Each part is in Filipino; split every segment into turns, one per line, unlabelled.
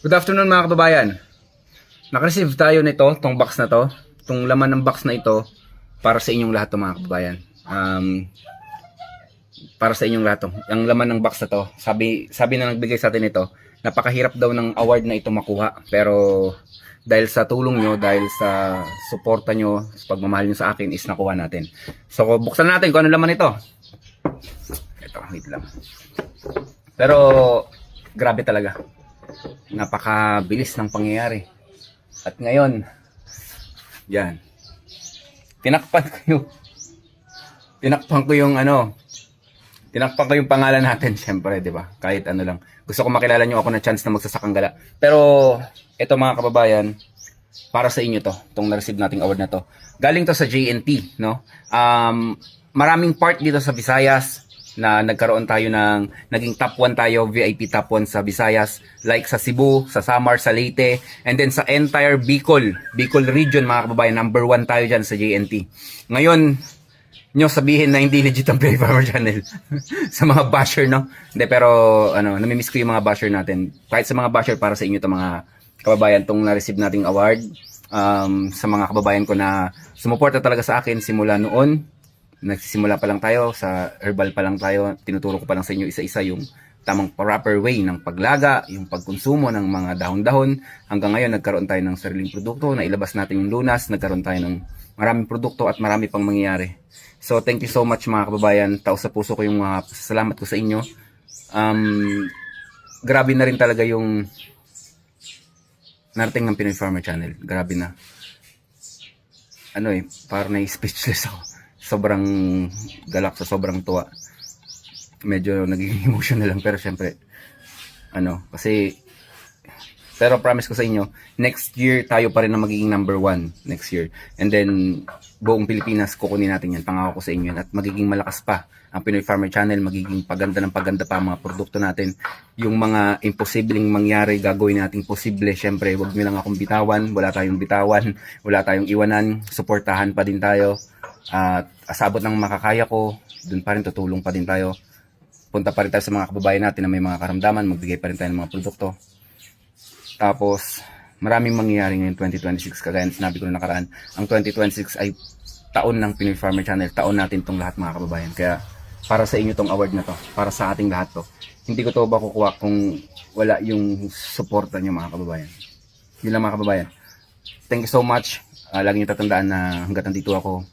Good afternoon mga kababayan. Nakareceive tayo nito, tong box na to. Itong laman ng box na ito para sa inyong lahat to mga kababayan. Para sa inyong lahat to. Ang laman ng box na to, sabi na nagbigay sa atin ito, napakahirap daw ng award na ito makuha. Pero dahil sa tulong nyo, dahil sa suporta nyo, sa pagmamahal nyo sa akin is nakuha natin. So buksan natin kung ano laman ito. Ito, wait lang. Pero grabe talaga. Napakabilis ng pangyayari. At ngayon, yan. Tinakpan ko yung pangalan natin, syempre, 'di ba? Kahit ano lang. Gusto ko makilala niyo ako na chance na magsasakang gala. Pero ito mga kababayan, para sa inyo to, tong na-receive nating award na to. Galing to sa JNT, no? Maraming part dito sa Visayas na nagkaroon tayo naging top 1 tayo, VIP top 1 sa Visayas, like sa Cebu, sa Samar, sa Leyte, and then sa entire Bicol region mga kababayan, number 1 tayo dyan sa JNT. Ngayon, nyo sabihin na hindi legit ang Pinoy Farmer Channel sa mga basher, no? Hindi, pero namimiss ko yung mga basher natin. Kahit sa mga basher, para sa inyo to mga kababayan, tong na-receive nating award, sa mga kababayan ko na sumuporta talaga sa akin simula noon. Nagsisimula pa lang tayo, sa herbal pa lang tayo, tinuturo ko pa lang sa inyo isa-isa yung tamang proper way ng paglaga, yung pagkonsumo ng mga dahon-dahon. Hanggang ngayon, nagkaroon tayo ng sariling produkto, na ilabas natin yung lunas, nagkaroon tayo ng maraming produkto at marami pang mangyayari. So, thank you so much mga kababayan. Taos sa puso ko yung mga salamat ko sa inyo. Grabe na rin talaga yung narating ng Pinoy Farmer Channel. Grabe na. Parang na-speechless ako. Sobrang galak, sa sobrang tuwa. Medyo naging emotional lang, pero syempre pero promise ko sa inyo, next year tayo pa rin na magiging number 1 next year. And then buong Pilipinas kukunin natin yan. Pangako ko sa inyo yan. At magiging malakas pa ang Pinoy Farmer Channel, magiging paganda ng paganda pa ang mga produkto natin. Yung mga imposibleng mangyari, gagawin nating posible. Syempre, wag niyo lang akong bitawan, wala tayong bitawan, wala tayong iwanan, suportahan pa din tayo. At asabot ng makakaya ko, dun pa rin tutulong pa din tayo. Punta pa rin tayo sa mga kababayan natin na may mga karamdaman, magbigay pa rin tayo ng mga produkto. Tapos maraming mangyayari ngayon 2026, kagaya ng sinabi ko na nakaraan. Ang 2026 ay taon ng Pinoy Farmer Channel, taon natin tong lahat mga kababayan. Kaya para sa inyo tong award na to, para sa ating lahat to. Hindi ko to makukuha kung wala yung suporta nyo mga kababayan. Yun lang mga kababayan. Thank you so much. Lagi niyo tatandaan na hanggat nandito ako,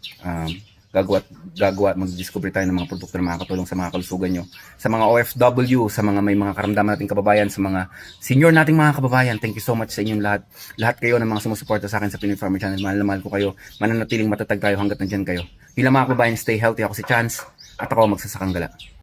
gagawa at mag-discover tayo ng mga produkto na makakatulong sa mga kalusugan nyo. Sa mga OFW, sa mga may mga karamdaman nating kababayan, sa mga senior nating mga kababayan, thank you so much sa inyong lahat. Lahat kayo ng mga sumusuporta sa akin sa Pinoy Farmer Channel. Mahal na mahal ko kayo. Mananatiling matatag tayo hanggat nandyan kayo. Yun lang mga kababayan, stay healthy. Ako si Chance at ako magsasakang gala.